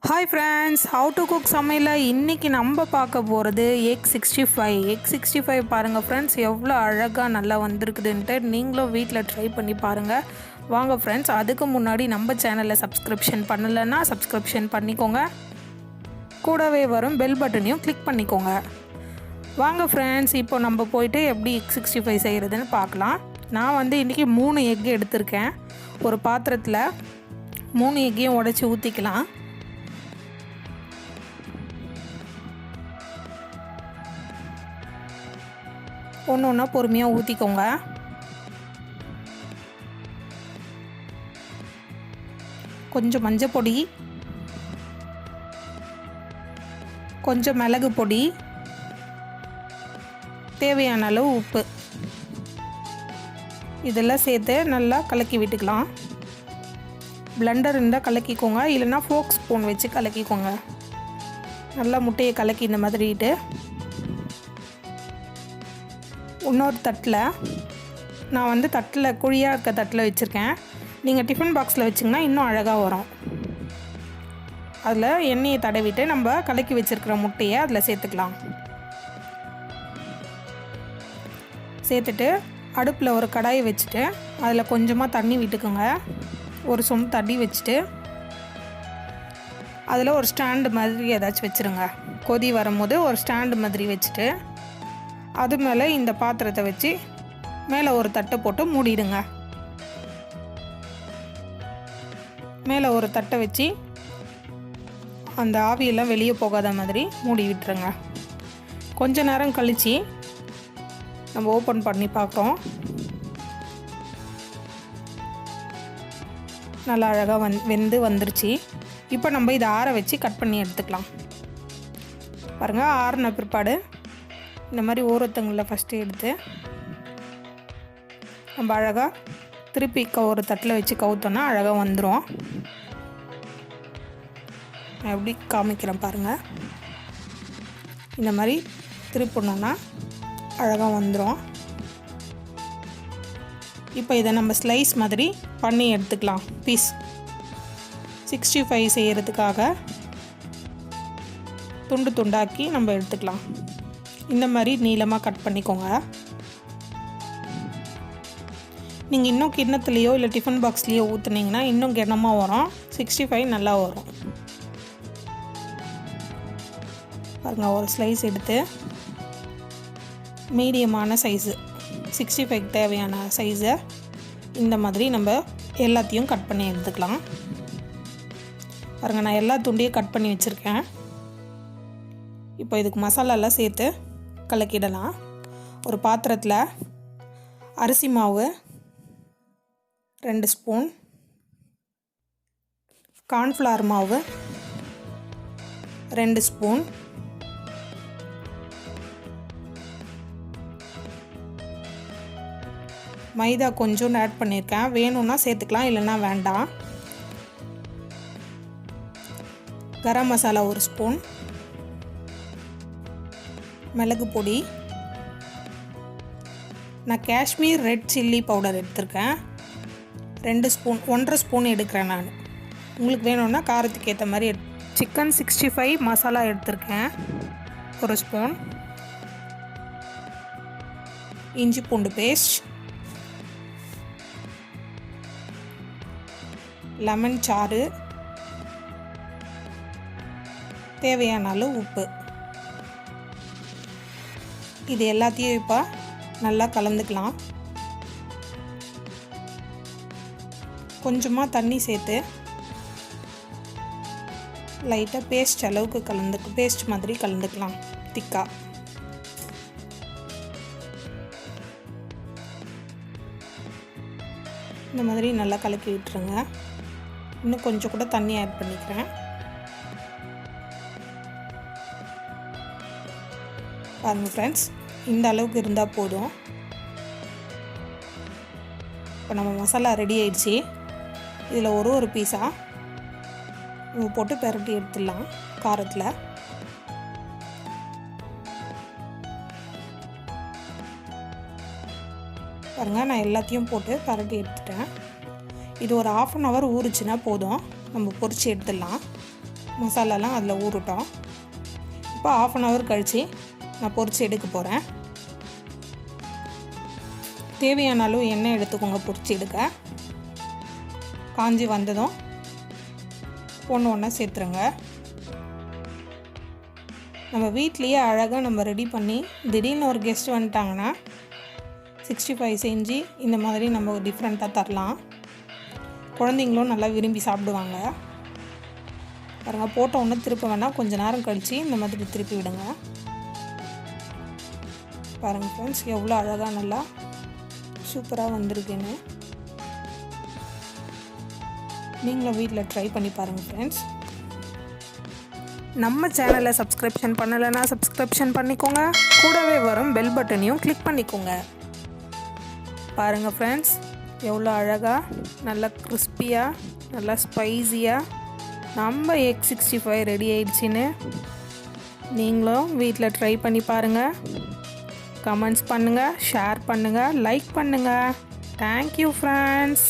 Hi friends, how to cook சமையல இன்னைக்கு நம்ம பார்க்க போகிறது எக் 65 பாருங்கள் ஃப்ரெண்ட்ஸ், எவ்வளோ அழகாக நல்லா வந்திருக்குதுன்ட்டு நீங்களும் வீட்டில் ட்ரை பண்ணி பாருங்கள். வாங்க ஃப்ரெண்ட்ஸ், அதுக்கு முன்னாடி நம்ம சேனலில் சப்ஸ்கிரிப்ஷன் பண்ணலைன்னா சப்ஸ்கிரிப்ஷன் பண்ணிக்கோங்க. கூடவே வரும் பெல் பட்டனையும் கிளிக் பண்ணிக்கோங்க. வாங்க ஃப்ரெண்ட்ஸ், இப்போ நம்ம போயிட்டு எப்படி எக் 65 செய்கிறதுன்னு பார்க்கலாம். நான் இன்றைக்கி 3 எக் எடுத்திருக்கேன். ஒரு பாத்திரத்தில் 3 எக்கையும் உடச்சி ஊற்றிக்கலாம். ஒன்று ஒன்றா பொறுமையாக ஊற்றிக்கோங்க. கொஞ்சம் மஞ்சள் பொடி, கொஞ்சம் மிளகு பொடி, தேவையான அளவு உப்பு, இதெல்லாம் சேர்த்து நல்லா கலக்கி விட்டுக்கலாம். பிளெண்டர் இருந்தால் கலக்கிக்கோங்க, இல்லைன்னா ஃபோக் ஸ்பூன் வச்சு கலக்கிக்கோங்க. நல்லா முட்டையை கலக்கி இந்த மாதிரிட்டு இன்னொரு தட்டில் நான் தட்டில் குழியாக இருக்க தட்டில் வச்சுருக்கேன். நீங்கள் டிஃபன் பாக்ஸில் வச்சிங்கன்னா இன்னும் அழகாக வரும். அதில் எண்ணெயை தடவிட்டு நம்ம கலக்கி வச்சுருக்கிற முட்டையை அதில் சேர்த்துக்கலாம். சேர்த்துட்டு அடுப்பில் ஒரு கடாயை வச்சுட்டு அதில் கொஞ்சமாக தண்ணி விட்டுக்குங்க. ஒரு சொம்பு தண்ணி வச்சுட்டு அதில் ஒரு ஸ்டாண்டு மாதிரி ஏதாச்சும் வச்சுருங்க. கொதி வரும்போது ஒரு ஸ்டாண்டு மாதிரி வச்சுட்டு அது மேலே இந்த பாத்திரத்தை வச்சு மேலே ஒரு தட்டை போட்டு மூடிடுங்க. மேலே ஒரு தட்டை வச்சு அந்த ஆவியெல்லாம் வெளியே போகாத மாதிரி மூடி விட்டுருங்க. கொஞ்ச நேரம் கழித்து நம்ம ஓப்பன் பண்ணி பார்க்குறோம். நல்லா அழகாக வெந்து வந்துருச்சு. இப்போ நம்ம இதை ஆற வச்சு கட் பண்ணி எடுத்துக்கலாம். பாருங்கள், ஆறின பிற்பாடு இந்த மாதிரி ஓரத்தங்களில் ஃபஸ்ட்டு எடுத்து நம்ம அழகாக திருப்பி ஒரு தட்டில் வச்சு கவுத்தோன்னா அழகாக வந்துடும். நான் எப்படி காமிக்கிறேன் பாருங்கள். இந்த மாதிரி திருப்பினோன்னா அழகாக வந்துடும். இப்போ இதை நம்ம ஸ்லைஸ் மாதிரி பண்ணி எடுத்துக்கலாம். பீஸ் 65 செய்கிறதுக்காக துண்டு துண்டாக்கி நம்ம எடுத்துக்கலாம். இந்த மாதிரி நீளமாக கட் பண்ணிக்கோங்க. நீங்கள் இன்னும் கிண்ணத்துலேயோ இல்லை டிஃபன் பாக்ஸ்லேயோ ஊற்றுனீங்கன்னா இன்னும் கிணமாக வரும். 65 நல்லா வரும். பாருங்கள், ஒரு ஸ்லைஸ் எடுத்து மீடியமான சைஸு 65 தேவையான சைஸை இந்த மாதிரி நம்ம எல்லாத்தையும் கட் பண்ணி எடுத்துக்கலாம். பாருங்கள், நான் எல்லா துண்டையும் கட் பண்ணி வச்சுருக்கேன். இப்போ இதுக்கு மசாலாலாம் சேர்த்து கலக்கிடலாம். ஒரு பாத்திரத்தில் அரிசி மாவு 2 ஸ்பூன், கார்ன்ஃப்ளவர் மாவு 2 ஸ்பூன், மைதா கொஞ்சம் ஆட் பண்ணியிருக்கேன். வேணும்னா சேர்த்துக்கலாம், இல்லைன்னா வேண்டாம். கரம் மசாலா 1 ஸ்பூன், மிளகு பொடி, நான் காஷ்மீர் ரெட் சில்லி பவுடர் எடுத்திருக்கேன் 2 ஸ்பூன், 1.5 ஸ்பூன் எடுக்கிறேன் நான். உங்களுக்கு வேணும்னா காரத்துக்கு ஏற்ற மாதிரி சிக்கன் 65 மசாலா எடுத்திருக்கேன் 1 ஸ்பூன், இஞ்சி பூண்டு பேஸ்ட், லெமன் சாறு, தேவையான அளவு உப்பு. இது எல்லாத்தையும் இப்போ நல்லா கலந்துக்கலாம். கொஞ்சமாக தண்ணி சேர்த்து லைட்டாக பேஸ்ட் அளவுக்கு பேஸ்ட் மாதிரி கலந்துக்கலாம் திக்காக. இந்த மாதிரி நல்லா கலக்கி விட்டுருங்க. இன்னும் கொஞ்சம் கூட தண்ணி ஆட் பண்ணிக்கிறேன். பாருங்கள் ஃப்ரெண்ட்ஸ், இந்த அளவுக்கு இருந்தால் போதும். இப்போ நம்ம மசாலா ரெடி ஆயிடுச்சு. இதில் ஒரு பீஸாக போட்டு பெரட்டி எடுத்துடலாம் காரத்தில். பாருங்கள், நான் எல்லாத்தையும் போட்டு பெரட்டி எடுத்துட்டேன். இது ஒரு 1/2 அன் ஹவர் ஊறுச்சுன்னா போதும், நம்ம பொரித்து எடுத்துடலாம். மசாலாலாம் அதில் ஊறட்டும். இப்போ 1/2 hour கழித்து நான் பொரித்து எடுக்க போகிறேன். தேவையான அளவு எண்ணெய் எடுத்துக்கோங்க பொரித்து எடுக்க. காஞ்சி வந்ததும் ஒன்று ஒன்றா சேர்த்துருங்க. நம்ம வீட்லேயே அழகாக நம்ம ரெடி பண்ணி திடீர்னு ஒரு கெஸ்ட் வந்துட்டாங்கன்னா 65 செஞ்சு இந்த மாதிரி நம்ம டிஃப்ரெண்ட்டாக தரலாம். குழந்தைங்களும் நல்லா விரும்பி சாப்பிடுவாங்க. பாருங்கள், போட்ட ஒன்று திருப்ப வேணால் கொஞ்சம் நேரம் கழித்து இந்த மாதிரி திருப்பி விடுங்க. பாருங்கள் ஃப்ரெண்ட்ஸ், எவ்வளோ அழகாக நல்லா சூப்பராக வந்திருக்குன்னு. நீங்களும் வீட்டில் ட்ரை பண்ணி பாருங்கள் ஃப்ரெண்ட்ஸ். நம்ம சேனலை சப்ஸ்கிரிப்ஷன் பண்ணலைன்னா சப்ஸ்கிரிப்ஷன் பண்ணிக்கோங்க. கூடவே வரும் பெல் பட்டனையும் கிளிக் பண்ணிக்கோங்க. பாருங்கள் ஃப்ரெண்ட்ஸ், எவ்வளோ அழகாக நல்லா கிறிஸ்பியாக நல்லா ஸ்பைஸியாக நம்ம எக் 65 ரெடி ஆயிடுச்சின்னு. நீங்களும் வீட்டில் ட்ரை பண்ணி பாருங்கள். கமெண்ட்ஸ் பண்ணுங்கள், ஷேர் பண்ணுங்கள், லைக் பண்ணுங்கள். Thank you friends.